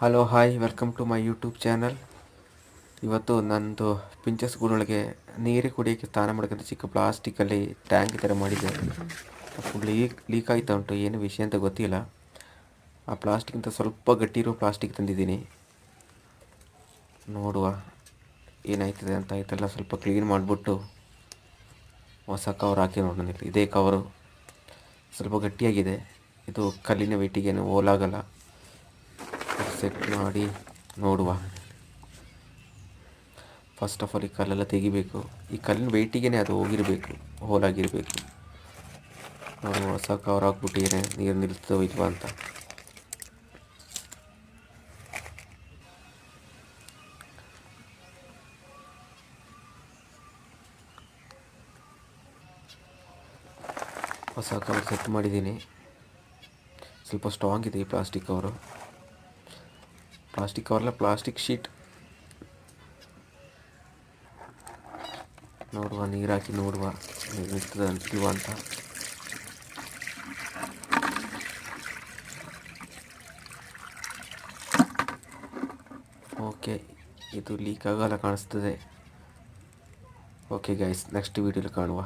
Hello hi welcome to my YouTube channel. ಇವತ್ತು ನಂದು ಪಿಂಚಸ್ ಗೂಡೊಳಗೆ ನೀರು ಕುಡಿಯೋಕ್ಕೆ ಸ್ನಾನ ಮಾಡೋಕ್ಕಂತ ಚಿಕ್ಕ ಪ್ಲಾಸ್ಟಿಕ್ಕಲ್ಲಿ ಟ್ಯಾಂಕ್ ಥರ ಮಾಡಿದೆ. ಫುಲ್ ಲೀಕ್ ಆಯ್ತಾ ಉಂಟು, ಏನು ವಿಷಯ ಅಂತ ಗೊತ್ತಿಲ್ಲ. ಆ ಪ್ಲಾಸ್ಟಿಕ್ಕಿಂತ ಸ್ವಲ್ಪ ಗಟ್ಟಿ ಇರೋ ಪ್ಲಾಸ್ಟಿಕ್ ತಂದಿದ್ದೀನಿ, ನೋಡುವ ಏನಾಯ್ತದೆ ಅಂತ. ಇದೆಲ್ಲ ಸ್ವಲ್ಪ ಕ್ಲೀನ್ ಮಾಡಿಬಿಟ್ಟು ಹೊಸ ಕವರ್ ಹಾಕಿ ನೋಡೋಣ. ಇದೇ ಕವರು ಸ್ವಲ್ಪ ಗಟ್ಟಿಯಾಗಿದೆ, ಇದು ಕಲ್ಲಿನ ವೆಯ್ಟಿಗೇನು ಹೋಲಾಗಲ್ಲ. ಸೆಟ್ ಮಾಡಿ ನೋಡುವ. ಫಸ್ಟ್ ಆಫ್ ಆಲ್ ಈ ಕಲ್ಲೆಲ್ಲ ತೆಗಿಬೇಕು. ಈ ಕಲ್ಲಿನ ವೆಯ್ಟಿಗೇ ಅದು ಹೋಗಿರಬೇಕು, ಹೋಲಾಗಿರಬೇಕು. ನೋಡುವ, ಹೊಸ ಕವರ್ ಹಾಕ್ಬಿಟ್ಟಿದ್ರೆ ನೀರು ನಿಲ್ತದೋ ಇಲ್ವಾ ಅಂತ. ಹೊಸ ಕವರ್ ಸೆಟ್ ಮಾಡಿದ್ದೀನಿ. ಸ್ವಲ್ಪ ಸ್ಟ್ರಾಂಗ್ ಇದೆ ಈ ಪ್ಲಾಸ್ಟಿಕ್ ಕವರು. ಪ್ಲಾಸ್ಟಿಕ್ ಕವರ್ಲ್ಲ, ಪ್ಲಾಸ್ಟಿಕ್ ಶೀಟ್. ನೋಡುವ, ನೀರು ಹಾಕಿ ನೋಡುವ ನೀರು ನಿಲ್ತದ ಇಲ್ವಾ ಅಂತ. ಓಕೆ, ಇದು ಲೀಕ್ ಆಗಲ್ಲ ಕಾಣಿಸ್ತದೆ. ಓಕೆ ಗೈಸ್, ನೆಕ್ಸ್ಟ್ ವೀಡಿಯೋಲಿ ಕಾಣುವ.